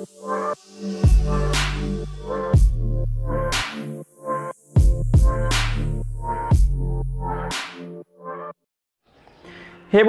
হে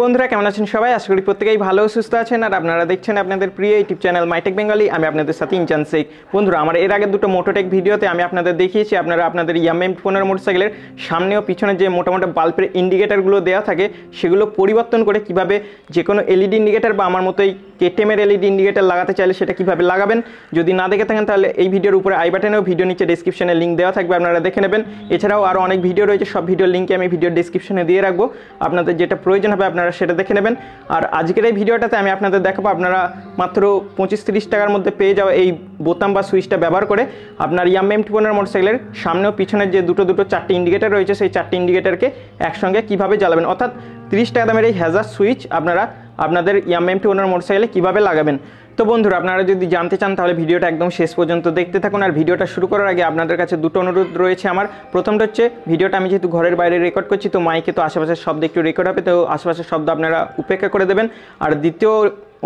বন্ধুরা, কেমন আছেন সবাই? আশা করি প্রত্যেকেই ভালো সুস্থ আছেন। আর আপনারা দেখছেন আপনাদের প্রিয় ইউটিউব চ্যানেল মাইটেক বেঙ্গলি। আমি আপনাদের সাথে ইনচান শেখ। বন্ধুরা, আমার এর আগের দুটো মোটোটেক ভিডিওতে আমি আপনাদের দেখিয়েছি আপনারা আপনাদের ইয়ামাহা MT 15 মোটরসাইকেলের সামনে ও পিছনে যে মোটামুটি বাল্বের ইন্ডিকেটারগুলো দেওয়া থাকে সেগুলো পরিবর্তন করে কিভাবে যে কোনো এলইডি ইন্ডিকেটার বা আমার মতোই কেটিএমের এলইডি ইন্ডিকেটার লাগাতে চাইলে সেটা কিভাবে লাগাবেন। যদি না দেখে থাকেন তাহলে এই ভিডিওর উপরে আই বাটনেও ভিডিও নিচে ডেসক্রিপশনে লিঙ্ক দেওয়া থাকবে, আপনারা দেখে নেবেন। এছাড়াও আরও অনেক ভিডিও রয়েছে, সব ভিডিওর লিঙ্কে আমি ভিডিওর ডেসক্রিপশনে দিয়ে রাখবো। আপনাদের যেটা প্রয়োজন হবে আপনারা সেটা দেখে নেবেন। আর আজকের এই ভিডিওটাতে আমি আপনাদের দেখাবো আপনারা মাত্র 25-30 টাকার মধ্যে পেয়ে যাওয়া এই বোতাম বা সুইচটা ব্যবহার করে আপনার ইয়ামাহা MT 15 মোটরসাইকেলের সামনে ও পিছনের যে দুটো চারটি ইন্ডিকেটার রয়েছে সেই চারটি ইন্ডিকেটারকে একসঙ্গে কিভাবে জ্বালাবেন, অর্থাৎ 30 টাকা দামের এই হ্যাজার সুইচ আপনারা আপনাদের ইয়ামাহা MT 15 মোটরসাইকেলে কীভাবে লাগাবেন। তো বন্ধুরা, আপনারা যদি জানতে চান তাহলে ভিডিওটা একদম শেষ পর্যন্ত দেখতে থাকুন। আর ভিডিওটা শুরু করার আগে আপনাদের কাছে দুটো অনুরোধ রয়েছে আমার। প্রথমটা হচ্ছে, ভিডিওটা আমি যেহেতু ঘরের বাইরে রেকর্ড করছি তো মাইকে তো আশেপাশের শব্দ একটু রেকর্ড হবে, তো আশেপাশের শব্দ আপনারা উপেক্ষা করে দেবেন। আর দ্বিতীয়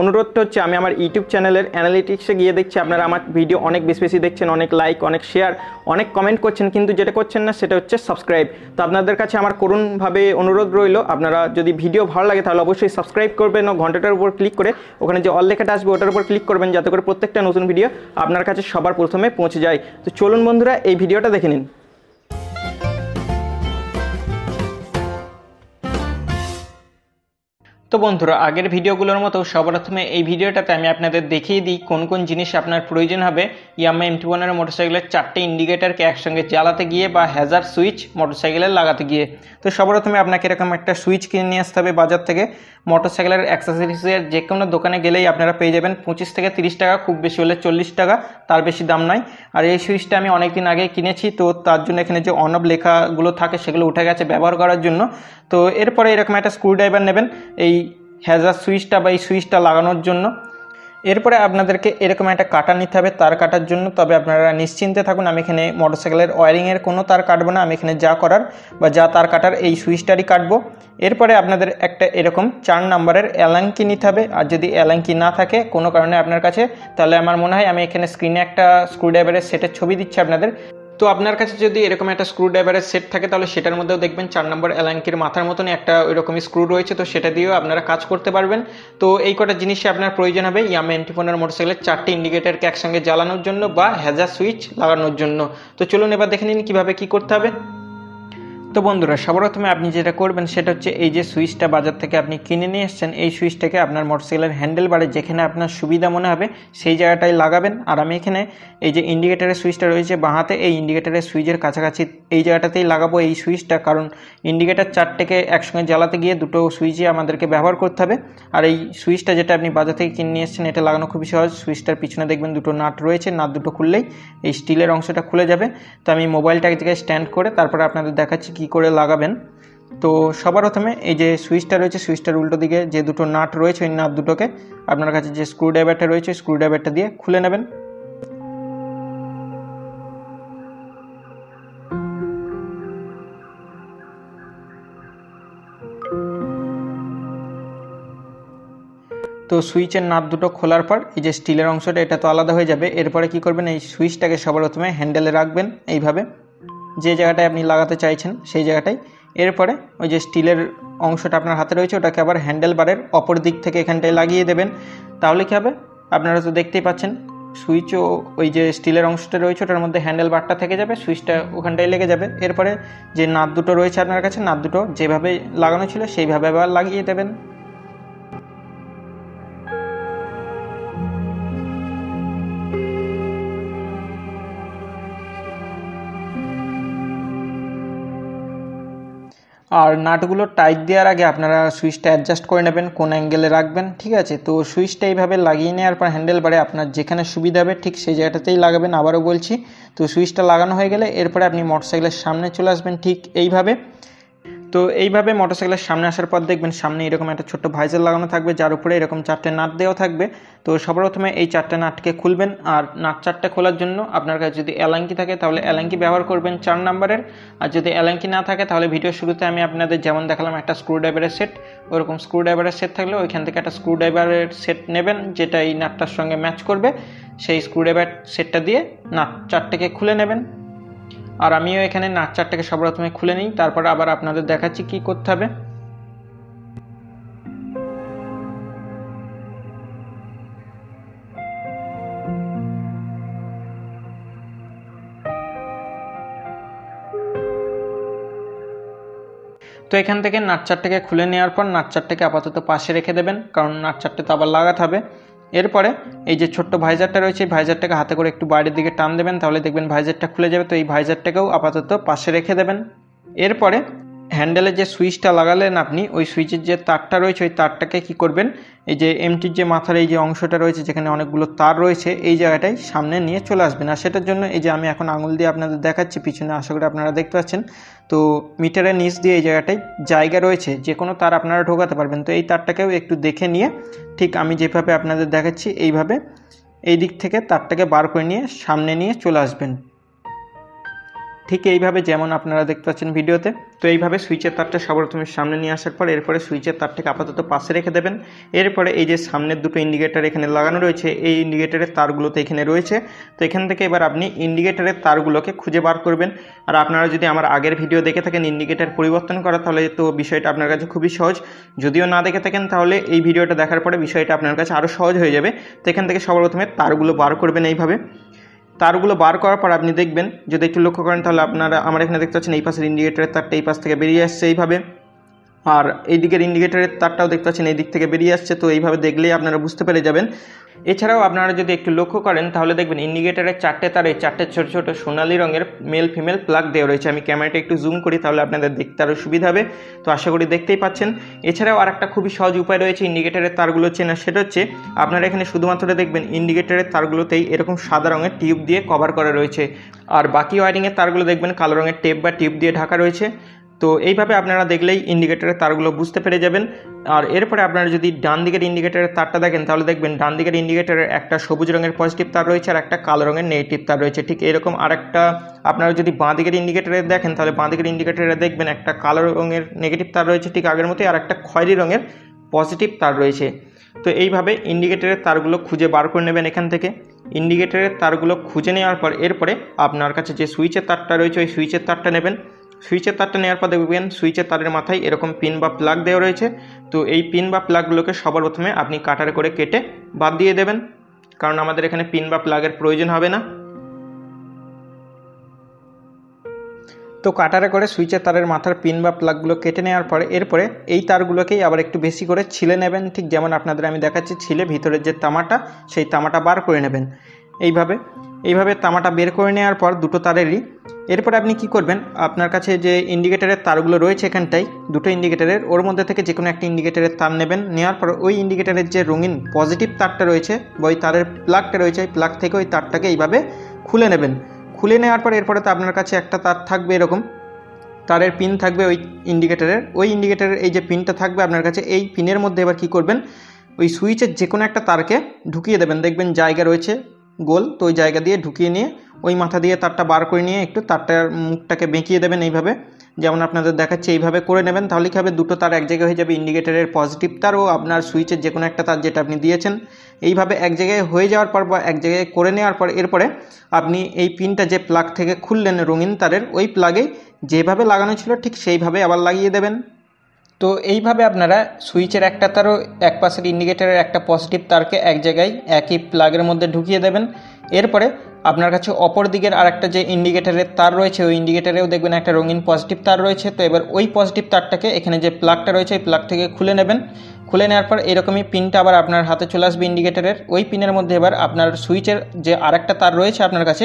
অনুরোধটা হচ্ছে, আমি আমার ইউটিউব চ্যানেলের অ্যানালিটিক্সে গিয়ে দেখছি আপনারা আমার ভিডিও অনেক বেশি দেখছেন, অনেক লাইক, অনেক শেয়ার, অনেক কমেন্ট করছেন, কিন্তু যেটা করছেন না সেটা হচ্ছে সাবস্ক্রাইব। তো আপনাদের কাছে আমার করুণভাবে অনুরোধ রইল, আপনারা যদি ভিডিও ভালো লাগে তাহলে অবশ্যই সাবস্ক্রাইব করবেন ও ঘন্টাটার উপর ক্লিক করে ওখানে যে অল লেখাটা আসবে ওটার উপর ক্লিক করবেন, যাতে করে প্রত্যেকটা নতুন ভিডিও আপনার কাছে সবার প্রথমে পৌঁছে যায়। তো চলুন বন্ধুরা, এই ভিডিওটা দেখে নিন। তো বন্ধুরা, আগের ভিডিওগুলোর মতো সর্বপ্রথমে এই ভিডিওটাতে আমি আপনাদের দেখিয়ে দিই কোন কোন জিনিস আপনার প্রয়োজন হবে ইয়ামাহা MT 15 মোটরসাইকেলের চারটে ইন্ডিকেটারকে একসঙ্গে জ্বালাতে গিয়ে বা হ্যাজার সুইচ মোটরসাইকেলে লাগাতে গিয়ে। তো সর্বপ্রথমে আপনাকে এরকম একটা সুইচ কিনে নিয়ে আসতে হবে বাজার থেকে। মোটরসাইকেলের অ্যাক্সেসরিজের যে কোনো দোকানে গেলেই আপনারা পেয়ে যাবেন 25 থেকে 30 টাকা, খুব বেশি হলে 40 টাকা, তার বেশি দাম নয়। আর এই সুইচটা আমি অনেকদিন আগে কিনেছি, তো তার জন্য এখানে যে অন অফ লেখাগুলো থাকে সেগুলো উঠে গেছে ব্যবহার করার জন্য। তো এরপরে এরকম একটা স্ক্রুড্রাইভার নেবেন এই হ্যাজার সুইচটা বা এই সুইচটা লাগানোর জন্য। এরপরে আপনাদেরকে এরকম একটা কাটা নিতে হবে তার কাটার জন্য। তবে আপনারা নিশ্চিন্তে থাকুন, আমি এখানে মোটরসাইকেলের ওয়ারিংয়ের কোনো তার কাটবো না, আমি এখানে যা করার বা যা তার কাটার এই সুইচটারই কাটবো। এরপরে আপনাদের একটা এরকম 4 নম্বরের অ্যালাঙ্কি নিতে হবে। আর যদি অ্যালাঙ্কি না থাকে কোনো কারণে আপনার কাছে, তাহলে আমার মনে হয় আমি এখানে স্ক্রিনে একটা স্ক্রুড্রাইভারের সেটের ছবি দিচ্ছি আপনাদের। তো আপনার কাছে যদি এরকম একটা স্ক্রুড্রাইভারের সেট থাকে তাহলে সেটার মধ্যেও দেখবেন 4 নম্বর অ্যালাঙ্কির মাথার মতনই একটা ওইরকমই স্ক্রু রয়েছে, তো সেটা দিয়েও আপনারা কাজ করতে পারবেন। তো এই কটা জিনিসই আপনার প্রয়োজন হবে ইয়ামাহা MT 15 মোটরসাইকেলের চারটি ইন্ডিকেটারকে একসঙ্গে জ্বালানোর জন্য বা হ্যাজার সুইচ লাগানোর জন্য। তো চলুন এবার দেখে নিন কীভাবে কী করতে হবে। তো বন্ধুরা, সর্বপ্রথমে আপনি যেটা করবেন সেটা হচ্ছে, এই যে সুইচটা বাজার থেকে আপনি কিনে নিয়ে এসছেন এই সুইচটাকে আপনার মোটরসাইকেলের হ্যান্ডেল বারে যেখানে আপনার সুবিধা মনে হবে সেই জায়গাটায় লাগাবেন। আর আমি এখানে এই যে ইন্ডিকেটারের সুইচটা রয়েছে বাঁহাতে, এই ইন্ডিকেটারের সুইচের কাছাকাছি এই জায়গাটাতেই লাগাবো এই সুইচটা, কারণ ইন্ডিকেটার চারটেকে একসঙ্গে জ্বালাতে গিয়ে দুটো সুইচই আমাদেরকে ব্যবহার করতে হবে। আর এই সুইচটা যেটা আপনি বাজার থেকে কিনে নিয়ে এসছেন এটা লাগানো খুবই সহজ। সুইচটার পিছনে দেখবেন দুটো নাট রয়েছে, নাট দুটো খুললেই এই স্টিলের অংশটা খুলে যাবে। তো আমি মোবাইলটা এক জায়গায় স্ট্যান্ড করে তারপরে আপনাদের দেখাচ্ছি কী করে লাগাবেন। তো সবার প্রথমে এই যে সুইচটা রয়েছে সুইচটার উল্টো দিকে যে দুটো নাট রয়েছে ওই নাট দুটোকে আপনার কাছে যে স্ক্রুড্রাইভারটা রয়েছে স্ক্রুড্রাইভারটা দিয়ে খুলে নেবেন। তো সুইচের নাট দুটো খোলার পর এই যে স্টিলের অংশটা এটা তো আলাদা হয়ে যাবে। এরপরে কি করবেন, এই সুইচটাকে সবার প্রথমে হ্যান্ডেলে রাখবেন এইভাবে, যে জায়গাটায় আপনি লাগাতে চাইছেন সেই জায়গাটায়। এরপরে ওই যে স্টিলের অংশটা আপনার হাতে রয়েছে ওটাকে আবার হ্যান্ডেল বারের অপর দিক থেকে এখানটায় লাগিয়ে দেবেন। তাহলে কী হবে, আপনারা তো দেখতেই পাচ্ছেন সুইচও ওই যে স্টিলের অংশটা রয়েছে ওটার মধ্যে হ্যান্ডেল বারটা থেকে যাবে, সুইচটা ওখানটায় লেগে যাবে। এরপরে যে নাট দুটো রয়েছে আপনার কাছে, নাট দুটো যেভাবে লাগানো ছিল সেইভাবে আবার লাগিয়ে দেবেন। আর নাটগুলো টাইট দেওয়ার আগে আপনারা সুইচটা অ্যাডজাস্ট করে নেবেন কোন অ্যাঙ্গেলে রাখবেন, ঠিক আছে। তো সুইচটা এইভাবে লাগিয়ে নেওয়ার পর হ্যান্ডেল বারে আপনার যেখানে সুবিধা হবে ঠিক সেই জায়গাটাতেই লাগাবেন, আবারও বলছি। তো সুইচটা লাগানো হয়ে গেলে এরপরে আপনি মোটরসাইকেলের সামনে চলে আসবেন ঠিক এইভাবে। তো এইভাবে মোটরসাইকেলের সামনে আসার পর দেখবেন সামনে এরকম একটা ছোট্ট ভাইজার লাগানো থাকবে যার উপরে এরকম চারটে নাট দেওয়া থাকবে। তো সর্বপ্রথমে এই চারটে নাটকে খুলবেন। আর নাট চারটে খোলার জন্য আপনার কাছে যদি অ্যালাঙ্কি থাকে তাহলে অ্যালাঙ্কি ব্যবহার করবেন 4 নম্বরের। আর যদি অ্যালাঙ্কি না থাকে তাহলে ভিডিও শুরুতে আমি আপনাদের যেমন দেখালাম একটা স্ক্রুড্রাইভারের সেট, ওরকম স্ক্রুড্রাইভারের সেট থাকলে ওইখান থেকে একটা স্ক্রুড্রাইভারের সেট নেবেন যেটা এই নাটটার সঙ্গে ম্যাচ করবে। সেই স্ক্রুড্রাইভার সেটটা দিয়ে নাট চারটাকে খুলে নেবেন। আর আমিও এখানে নাট চারটাকে সর্বপ্রথমে খুলে নিই, তারপর আবার আপনাদের দেখাচ্ছি কি করতে হবে। তো এখান থেকে নাট চারটাকে খুলে নেওয়ার পর নাট চারটাকে আপাতত পাশে রেখে দেবেন, কারণ নাট চারটে তো আবার লাগাতে হবে। এরপরে এই যে ছোট্ট ভাইজারটা রয়েছে, এই ভাইজারটাকে হাতে করে একটু বাইরের দিকে টান দেবেন, তাহলে দেখবেন ভাইজারটা খুলে যাবে। তো এই ভাইজারটাকেও আপাতত পাশে রেখে দেবেন। এরপরে হ্যান্ডেলে যে সুইচটা লাগালেন আপনি, ওই সুইচের যে তারটা রয়েছে ওই তারটাকে কি করবেন, এই যে এমটির যে মাথার এই যে অংশটা রয়েছে যেখানে অনেকগুলো তার রয়েছে, এই জায়গাটায় সামনে নিয়ে চলে আসবেন। আর সেটার জন্য এই যে আমি এখন আঙুল দিয়ে আপনাদের দেখাচ্ছি পিছনে, আশা করি আপনারা দেখতে পাচ্ছেন। তো মিটারের নিচ দিয়ে এই জায়গাটায় জায়গা রয়েছে, যে কোনো তার আপনারা ঢোকাতে পারবেন। তো এই তারটাকেও একটু দেখে নিয়ে ঠিক আমি যেভাবে আপনাদের দেখাচ্ছি এইভাবে এই দিক থেকে তারটাকে বার করে নিয়ে সামনে নিয়ে চলে আসবেন, ঠিক এইভাবে যেমন আপনারা দেখতে পাচ্ছেন ভিডিওতে। তো এইভাবে সুইচের তারটা সর্বপ্রথমে সামনে নিয়ে আসার পর এরপরে সুইচের তারটাকে আপাতত পাশে রেখে দেবেন। এরপরে এই যে সামনের দুটো ইন্ডিকেটার এখানে লাগানো রয়েছে, এই ইন্ডিকেটারের তারগুলোতে এখানে রয়েছে। তো এখান থেকে এবার আপনি ইন্ডিকেটারের তারগুলোকে খুঁজে বার করবেন। আর আপনারা যদি আমার আগের ভিডিও দেখে থাকেন ইন্ডিকেটার পরিবর্তন করা, তাহলে তো বিষয়টা আপনার কাছে খুবই সহজ। যদিও না দেখে থাকেন তাহলে এই ভিডিওটা দেখার পরে বিষয়টা আপনার কাছে আরও সহজ হয়ে যাবে। তো এখান থেকে সর্বপ্রথমে তারগুলো বার করবেন এইভাবে। তারগুলো বার করার পর আপনি দেখবেন, যদি একটু লক্ষ্য করেন তাহলে আপনারা আমার এখানে দেখতে পাচ্ছেন এই পাশের ইন্ডিকেটরের তারটা এই পাশ থেকে বেরিয়ে আসছে এইভাবে, আর এই দিকের ইন্ডিকেটরের তারটাও দেখতে পাচ্ছেন এই দিক থেকে বেরিয়ে আসছে। তো এইভাবে দেখলেই আপনারা বুঝতে পেরে যাবেন। এছাড়াও আপনারা যদি একটু লক্ষ্য করেন তাহলে দেখবেন ইন্ডিকেটরের চারটে তারে চারটে ছোটো ছোটো সোনালি রঙের মেল ফিমেল প্লাগ দেওয়া রয়েছে। আমি ক্যামেরাটা একটু জুম করি তাহলে আপনাদের দেখতে আরও সুবিধা হবে। তো আশা করি দেখতেই পাচ্ছেন। এছাড়াও আর একটা খুবই সহজ উপায় রয়েছে ইন্ডিকেটরের তারগুলো চেনার, সেটা হচ্ছে আপনারা এখানে শুধুমাত্র দেখবেন ইন্ডিকেটরের তারগুলোতেই এরকম সাদা রঙের টিউব দিয়ে কভার করা রয়েছে, আর বাকি ওয়ারিংয়ের তারগুলো দেখবেন কালো রঙের টেপ বা টিউব দিয়ে ঢাকা রয়েছে। তো এইভাবে আপনারা দেখলেই ইন্ডিকেটরের তারগুলো বুঝতে পেরে যাবেন। আর এরপরে আপনারা যদি ডান দিকের ইন্ডিকেটরের তারটা দেখেন তাহলে দেখবেন ডান দিকের ইন্ডিকেটরের একটা সবুজ রঙের পজিটিভ তার রয়েছে আর একটা কালো রঙের নেগেটিভ তার রয়েছে। ঠিক এরকম আরেকটা আপনারা যদি বাঁ দিকের ইন্ডিকেটরে দেখেন তাহলে বাঁ দিকের ইন্ডিকেটরে দেখবেন একটা কালো রঙের নেগেটিভ তার রয়েছে ঠিক আগের মতোই, আর একটা খয়েরি রঙের পজিটিভ তার রয়েছে। তো এইভাবে ইন্ডিকেটরের তারগুলো খুঁজে বার করে নেবেন এখান থেকে। ইন্ডিকেটরের তারগুলো খুঁজে নেওয়ার পর এরপরে আপনার কাছে যে সুইচের তারটা রয়েছে ওই সুইচের তারটা নেবেন। সুইচের তারটা নেওয়ার পর দেখবেন সুইচের তারের মাথায় এরকম পিন বা প্লাগ দেওয়া রয়েছে। তো এই পিন বা প্লাগগুলোকে সবার প্রথমে আপনি কাটারে করে কেটে বাদ দিয়ে দেবেন, কারণ আমাদের এখানে পিন বা প্লাগের প্রয়োজন হবে না। তো কাটারে করে সুইচের তারের মাথার পিন বা প্লাগগুলো কেটে নেওয়ার পরে এরপরে এই তারগুলোকেই আবার একটু বেশি করে ছিলে নেবেন, ঠিক যেমন আপনাদের আমি দেখাচ্ছি। ছিলে ভিতরের যে তামাটা সেই তামাটা বার করে নেবেন এইভাবে তামাটা বের করে নেওয়ার পর দুটো তারেরই এরপরে আপনি কি করবেন, আপনার কাছে যে ইন্ডিকেটরের তারগুলো রয়েছে এখানটায় দুটো ইন্ডিকেটরের, ওর মধ্যে থেকে যে কোনো একটা ইন্ডিকেটরের তার নেবেন। নেওয়ার পর ওই ইন্ডিকেটরের যে রঙিন পজিটিভ তারটা রয়েছে বা ওই তারের প্লাগটা রয়েছে ওই প্লাগ থেকে ওই তারটাকে এইভাবে খুলে নেবেন। খুলে নেওয়ার পর এরপরে তো আপনার কাছে একটা তার থাকবে, এরকম তারের পিন থাকবে ওই ইন্ডিকেটরের এই যে পিনটা থাকবে আপনার কাছে, এই পিনের মধ্যে এবার কি করবেন, ওই সুইচের যে কোনো একটা তারকে ঢুকিয়ে দেবেন। দেখবেন জায়গা রয়েছে গোল, তো ওই জায়গা দিয়ে ঢুকিয়ে নিয়ে ওই মাথা দিয়ে তারটা বার করে নিয়ে একটু তারটার মুখটাকে বেঁকিয়ে দেবেন এইভাবে, যেমন আপনাদের দেখাচ্ছে। এইভাবে করে নেবেন, তাহলে কী হবে, দুটো তার এক জায়গায় হয়ে যাবে, ইন্ডিকেটরের পজিটিভ তার ও আপনার সুইচের যে কোনো একটা তার যেটা আপনি দিয়েছেন। এইভাবে এক জায়গায় হয়ে যাওয়ার পর বা এক জায়গায় করে নেওয়ার পর এরপরে আপনি এই পিনটা যে প্লাগ থেকে খুললেন রঙিন তারের, ওই প্লাগে যেভাবে লাগানো ছিল ঠিক সেইভাবে আবার লাগিয়ে দেবেন। তো এইভাবে আপনারা সুইচের একটা তারও এক পাশের ইন্ডিকেটরের একটা পজিটিভ তারকে এক জায়গায় একই প্লাগের মধ্যে ঢুকিয়ে দেবেন। এরপরে আপনার কাছে অপর দিকের আরেকটা যে ইন্ডিকেটরের তার রয়েছে ওই ইন্ডিকেটরেও দেখবেন একটা রঙিন পজিটিভ তার রয়েছে। তো এবার ওই পজিটিভ তারটাকে এখানে যে প্লাগটা রয়েছে ওই প্লাগ থেকে খুলে নেবেন। খুলে নেওয়ার পর এরকমই পিনটা আবার আপনার হাতে চলে আসবে ইন্ডিকেটরের, ওই পিনের মধ্যে এবার আপনার সুইচের যে আরেকটা তার রয়েছে আপনার কাছে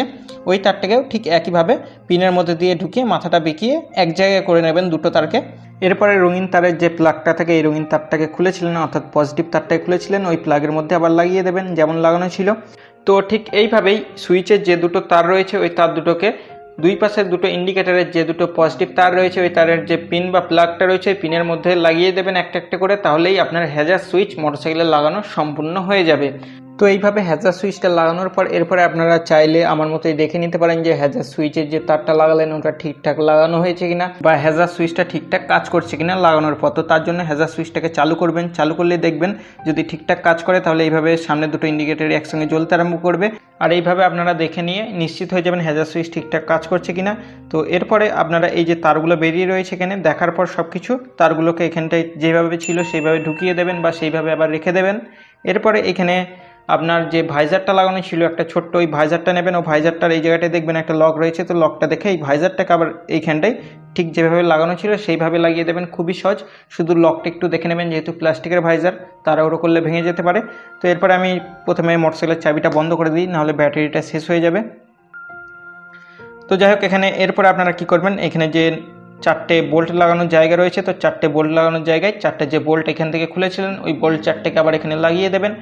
ওই তারটাকেও ঠিক একইভাবে পিনের মধ্যে দিয়ে ঢুকিয়ে মাথাটা বেঁকিয়ে এক জায়গায় করে নেবেন দুটো তারকে। এরপরে রঙিন তারের যে প্লাগটা থাকে এই রঙিন তারটাকে খুলেছিলেন অর্থাৎ পজিটিভ তারটাকে খুলেছিলেন ওই প্লাগের মধ্যে আবার লাগিয়ে দেবেন যেমন লাগানো ছিল। তো ঠিক এইভাবেই সুইচের যে দুটো তার রয়েছে ওই তার দুটোকে দুই পাশের দুটো ইন্ডিকেটরের যে দুটো পজিটিভ তার রয়েছে ওই তারের যে পিন বা প্লাগটা রয়েছে ওই পিনের মধ্যে লাগিয়ে দেবেন একটা একটা করে, তাহলেই আপনার হ্যাজার সুইচ মোটরসাইকেলে লাগানো সম্পূর্ণ হয়ে যাবে। তো এইভাবে হ্যাজার সুইচটা লাগানোর পর এরপরে আপনারা চাইলে আমার মতোই দেখে নিতে পারেন যে হ্যাজার সুইচের যে তারটা লাগালেন ওটা ঠিকঠাক লাগানো হয়েছে কিনা বা হ্যাজার সুইচটা ঠিকঠাক কাজ করছে কিনা লাগানোর পর। তো তার জন্য হ্যাজার সুইচটাকে চালু করবেন, চালু করলে দেখবেন যদি ঠিকঠাক কাজ করে তাহলে এইভাবে সামনে দুটো ইন্ডিকেটর একসঙ্গে জ্বলতে আরম্ভ করবে। আর এইভাবে আপনারা দেখে নিয়ে নিশ্চিত হয়ে যাবেন হ্যাজার সুইচ ঠিকঠাক কাজ করছে কিনা। তো এরপরে আপনারা এই যে তারগুলো বেরিয়ে রয়েছে এখানে দেখার পর সব কিছু তারগুলোকে এখানটায় যেভাবে ছিল সেইভাবে ঢুকিয়ে দেবেন বা সেইভাবে আবার রেখে দেবেন। এরপরে এখানে আপনার যে ভাইজারটা লাগানো ছিল একটা ছোট্ট ওই ভাইজারটা নেবেন, ও ভাইজারটার এই জায়গাটায় দেখবেন একটা লক রয়েছে, তো লকটা দেখে এই ভাইজারটাকে আবার এইখানটায় ঠিক যেভাবে লাগানো ছিল সেইভাবে লাগিয়ে দেবেন। খুবই সহজ, শুধু লকটা একটু দেখে নেবেন যেহেতু প্লাস্টিকের ভাইজার তাড়াহুড়ো করলে ভেঙে যেতে পারে। তো এরপরে আমি প্রথমে মোটরসাইকেলের চাবিটা বন্ধ করে দিই, নাহলে ব্যাটারিটা শেষ হয়ে যাবে। তো যাই হোক এখানে এরপরে আপনারা কি করবেন, এখানে যে 4টে বোল্ট লাগানোর জায়গা রয়েছে, তো 4টে বোল্ট লাগানোর জায়গায় 4টে যে বোল্ট এখান থেকে খুলেছিলেন ওই বোল্ট 4টেকে আবার এখানে লাগিয়ে দেবেন।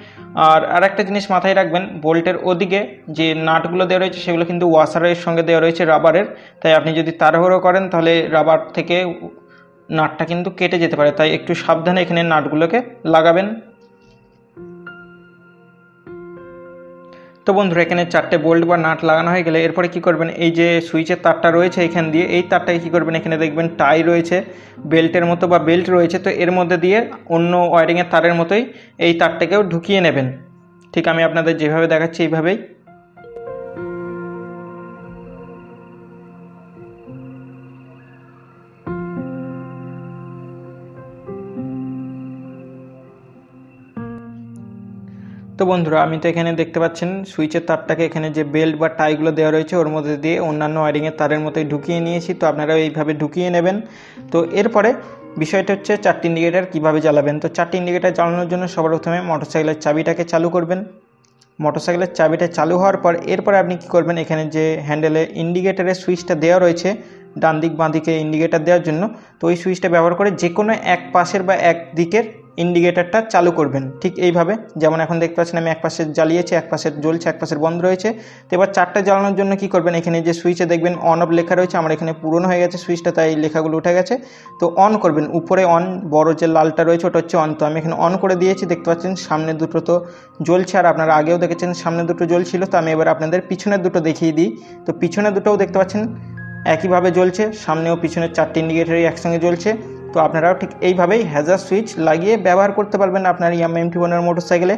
আর আরেকটা জিনিস মাথায় রাখবেন, বোল্টের ওদিকে যে নাটগুলো দেওয়া রয়েছে সেগুলো কিন্তু ওয়াশারের সঙ্গে দেওয়া রয়েছে রাবারের, তাই আপনি যদি তাড়াহুড়ো করেন তাহলে রাবার থেকে নাটটা কিন্তু কেটে যেতে পারে, তাই একটু সাবধানে এখানে নাটগুলোকে লাগাবেন। তো বন্ধুরা এখানে 4টে বোল্ট বা নাট লাগানো হয়ে গেলে এরপরে কি করবেন, এই যে সুইচের তারটা রয়েছে এখান দিয়ে এই তারটাকে কি করবেন, এখানে দেখবেন টাই রয়েছে বেল্টের মতো বা বেল্ট রয়েছে, তো এর মধ্যে দিয়ে অন্য ওয়ারিংয়ের তারের মতোই এই তারটাকেও ঢুকিয়ে নেবেন। ঠিক আমি আপনাদের যেভাবে দেখাচ্ছি এইভাবেই। তো বন্ধুরা আমি তো এখানে দেখতে পাচ্ছেন সুইচের তারটাকে এখানে যে বেল্ট বা টাইগুলো দেওয়া রয়েছে ওর মধ্যে দিয়ে অন্যান্য ওয়ারিংয়ের তারের মতোই ঢুকিয়ে নিয়েছি, তো আপনারা এইভাবে ঢুকিয়ে নেবেন। তো এরপরে বিষয়টা হচ্ছে 4টে ইন্ডিকেটার কীভাবে জ্বালাবেন। তো 4টে ইন্ডিকেটার জ্বালানোর জন্য সবার প্রথমে মোটরসাইকেলের চাবিটাকে চালু করবেন। মোটরসাইকেলের চাবিটা চালু হওয়ার পর এরপরে আপনি কি করবেন, এখানে যে হ্যান্ডেলে ইন্ডিকেটারের সুইচটা দেওয়া রয়েছে ডান দিক বাঁ দিকে ইন্ডিকেটার দেওয়ার জন্য, তো ওই সুইচটা ব্যবহার করে যে কোনো এক পাশের বা এক দিকের ইন্ডিকেটারটা চালু করবেন। ঠিক এইভাবে যেমন এখন দেখতে পাচ্ছেন আমি এক পাশে জ্বালিয়েছি, এক পাশে জ্বলছে, এক পাশের বন্ধ রয়েছে। তো এবার 4টা জ্বালানোর জন্য কি করবেন, এখানে যে সুইচে দেখবেন অন অফ লেখা রয়েছে, আমার এখানে পুরনো হয়ে গেছে সুইচটা তাই লেখাগুলো উঠে গেছে, তো অন করবেন। উপরে অন বড় যে লালটা রয়েছে ওটা হচ্ছে অন, তো আমি এখানে অন করে দিয়েছি। দেখতে পাচ্ছেন সামনে দুটো তো জ্বলছে আর আপনারা আগেও দেখেছেন সামনে দুটো জ্বলছিল, তো আমি এবার আপনাদের পিছনের দুটো দেখিয়ে দিই। তো পিছনের দুটোও দেখতে পাচ্ছেন একইভাবে জ্বলছে, সামনেও পিছনের 4টে ইন্ডিকেটারই একসঙ্গে জ্বলছে। তো আপনারাও ঠিক এইভাবেই হ্যাজার সুইচ লাগিয়ে ব্যবহার করতে পারবেন আপনার Yamaha MT1 মোটরসাইকেলে।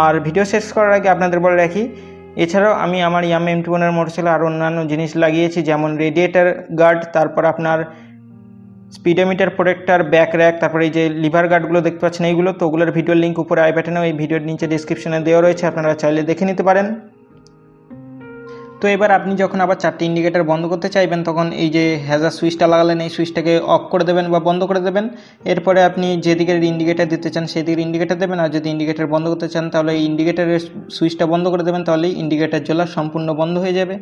আর ভিডিও শেষ করার আগে আপনাদের বলে রাখি, এছাড়াও আমি আমার Yamaha MT1 মোটরসাইকেলে আরও অন্যান্য জিনিস লাগিয়েছি, যেমন রেডিয়েটার গার্ড, তারপর আপনার স্পিডোমিটার প্রোটেক্টর, ব্যাক র্যাক, তারপরে এই যে লিভার গার্ডগুলো দেখতে পাচ্ছেন এইগুলো, তো ওগুলোর ভিডিওর লিঙ্ক উপরে আই বাটনেও এই ভিডিওর নিচে ডিসক্রিপশনে দেওয়া রয়েছে, আপনারা চাইলে দেখে নিতে পারেন। তো এবার আপনি যখন আবার 4টে ইন্ডিকেটার বন্ধ করতে চাইবেন তখন এই যে হ্যাজার সুইচটা লাগালেন এই সুইচটাকে অফ করে দেবেন বা বন্ধ করে দেবেন। এরপরে আপনি যেদিকের ইন্ডিকেটার দিতে চান সেই দিকের ইন্ডিকেটার দেবেন, আর যদি ইন্ডিকেটার বন্ধ করতে চান তাহলে এই ইন্ডিকেটারের সুইচটা বন্ধ করে দেবেন, তাহলেই ইন্ডিকেটার জ্বলা সম্পূর্ণ বন্ধ হয়ে যাবে।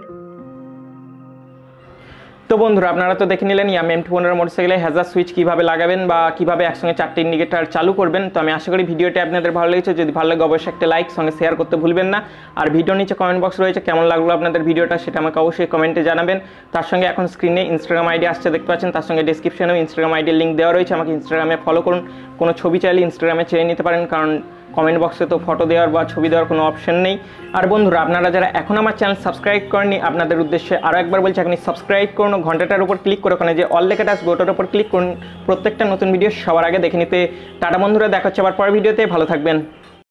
তো বন্ধুরা আপনারা তো দেখে নিলেন Yamaha MT1 মোটরসাইকেলে হ্যাজার সুইচ কীভাবে লাগাবেন বা কীভাবে একসঙ্গে 4টে ইন্ডিকেটার চালু করবেন। তো আমি আশা করি ভিডিওটি আপনাদের ভালো লেগেছে, যদি ভালো লাগে অবশ্যই একটা লাইক সঙ্গে শেয়ার করতে ভুলবেন না। আর ভিডিওর নিচে কমেন্ট বক্স রয়েছে, কেমন লাগলো আপনাদের ভিডিওটা সেটা আমাকে অবশ্যই কমেন্টে জানাবেন। তার সঙ্গে এখন স্ক্রিনে ইনস্টাগ্রাম আইডি আসছে দেখতে পাচ্ছেন, তার সঙ্গে ডিসক্রিপশনেও ইনস্টাগ্রাম আইডির লিঙ্ক দেওয়া রয়েছে, আমাকে ইনস্টাগ্রামে ফলো করুন। কোনো ছবি চাইলে ইনস্টাগ্রামে চেয়ে নিতে পারেন, কারণ কমেন্ট বক্সে তো ফটো দেওয়ার বা ছবি দেওয়ার কোনো অপশন নেই। আর বন্ধুরা আপনারা যারা এখন আমার চ্যানেল সাবস্ক্রাইব করেননি আপনাদের উদ্দেশ্যে আরও একবার বলছি, আপনি সাবস্ক্রাইব করুন, ঘন্টাটার উপর ক্লিক করে ওখানে যে অল লেখাটা আসবে ওটার উপর ক্লিক করুন, প্রত্যেকটা নতুন ভিডিও সবার আগে দেখে নিতে। টাটা বন্ধুরা, দেখা হচ্ছে আবার পরের ভিডিওতে, ভালো থাকবেন।